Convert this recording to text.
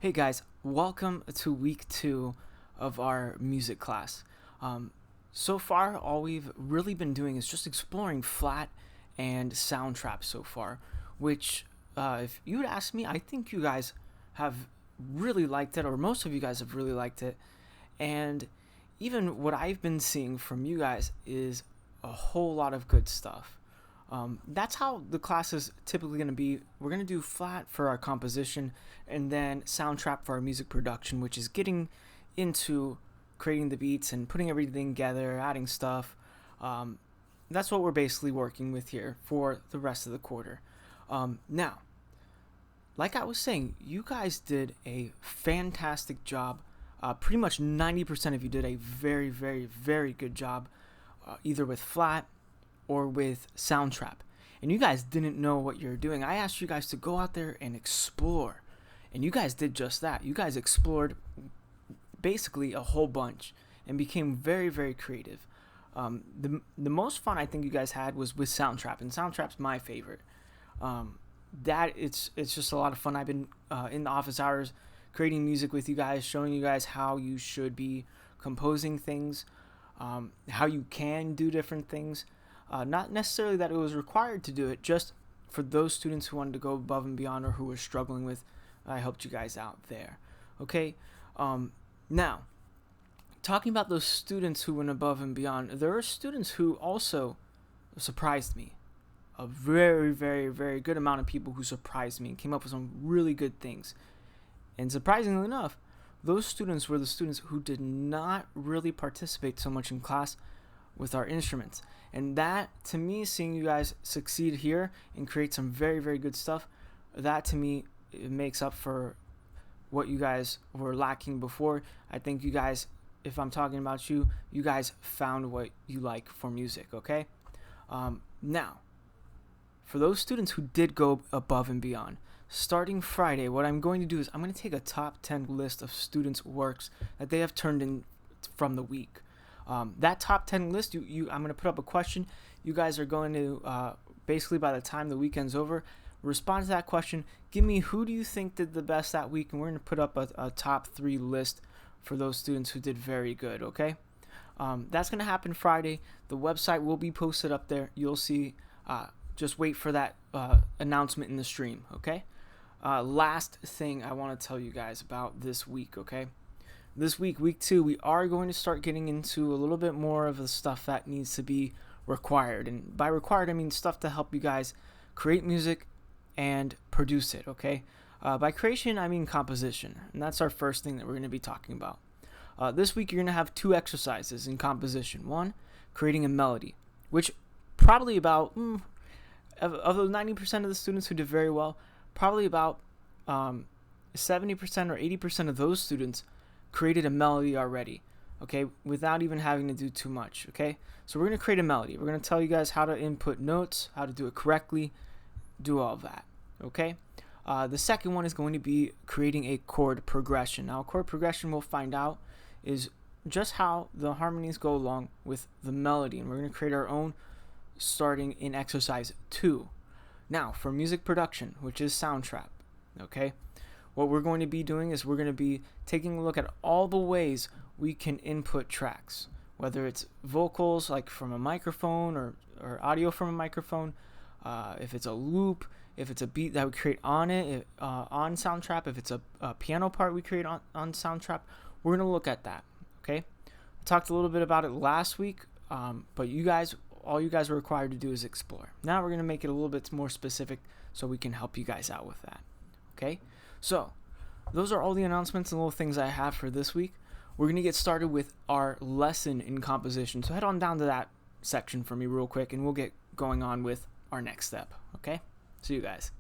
Hey guys, welcome to week 2 of our music class. So far, all we've really been doing is just exploring flat and sound traps so far, which, if you would ask me, I think you guys have really liked it, or most of you guys have really liked it. And even what I've been seeing from you guys is a whole lot of good stuff. That's how the class is typically going to be. We're going to do flat for our composition and then sound trap for our music production, which is getting into creating the beats and putting everything together, adding stuff. That's what we're basically working with here for the rest of the quarter. Now, like I was saying, you guys did a fantastic job. Pretty much 90% of you did a very, very, very good job, either with flat or with Soundtrap. And you guys didn't know what you're doing. I asked you guys to go out there and explore. And you guys did just that. You guys explored basically a whole bunch and became very, very creative. The most fun I think you guys had was with Soundtrap, and Soundtrap's my favorite. That it's just a lot of fun. I've been in the office hours creating music with you guys, showing you guys how you should be composing things, how you can do different things. Not necessarily that it was required to do it, just for those students who wanted to go above and beyond or who were struggling with, I helped you guys out there. Okay? Now, talking about those students who went above and beyond, there are students who also surprised me. A very, very, very good amount of people who surprised me and came up with some really good things. And surprisingly enough, those students were the students who did not really participate so much in class with our instruments. And that, to me, seeing you guys succeed here and create some very, very good stuff, that to me, it makes up for what you guys were lacking before. I think you guys, if I'm talking about you, you guys found what you like for music, okay? Now, for those students who did go above and beyond, starting Friday, what I'm going to do is I'm going to take a top 10 list of students' works that they have turned in from the week. That top 10 list, I'm going to put up a question. You guys are going to, basically by the time the weekend's over, respond to that question. Give me who do you think did the best that week, and we're going to put up a top 3 list for those students who did very good, okay? That's going to happen Friday. The website will be posted up there. You'll see. Just wait for that announcement in the stream, okay? Last thing I want to tell you guys about this week, okay? This week, week 2, we are going to start getting into a little bit more of the stuff that needs to be required. And by required, I mean stuff to help you guys create music and produce it, okay? By creation, I mean composition. And that's our first thing that we're going to be talking about. This week, you're going to have 2 exercises in composition. One, creating a melody, which probably about, of the 90% of the students who did very well, probably about 70% or 80% of those students created a melody already, okay, without even having to do too much, okay? So we're going to create a melody. We're going to tell you guys how to input notes, how to do it correctly, do all of that, okay? The second one is going to be creating a chord progression. Now, chord progression, we'll find out, is just how the harmonies go along with the melody, and we're going to create our own starting in exercise 2. Now, for music production, which is Soundtrap, okay? What we're going to be doing is we're going to be taking a look at all the ways we can input tracks, whether it's vocals like from a microphone or audio from a microphone, if it's a loop, if it's a beat that we create on it, on Soundtrap, if it's a piano part we create on Soundtrap, we're going to look at that, okay? I talked a little bit about it last week, but all you guys are required to do is explore. Now we're going to make it a little bit more specific so we can help you guys out with that, okay? So, those are all the announcements and little things I have for this week. We're going to get started with our lesson in composition. So head on down to that section for me real quick, and we'll get going on with our next step, okay? See you guys.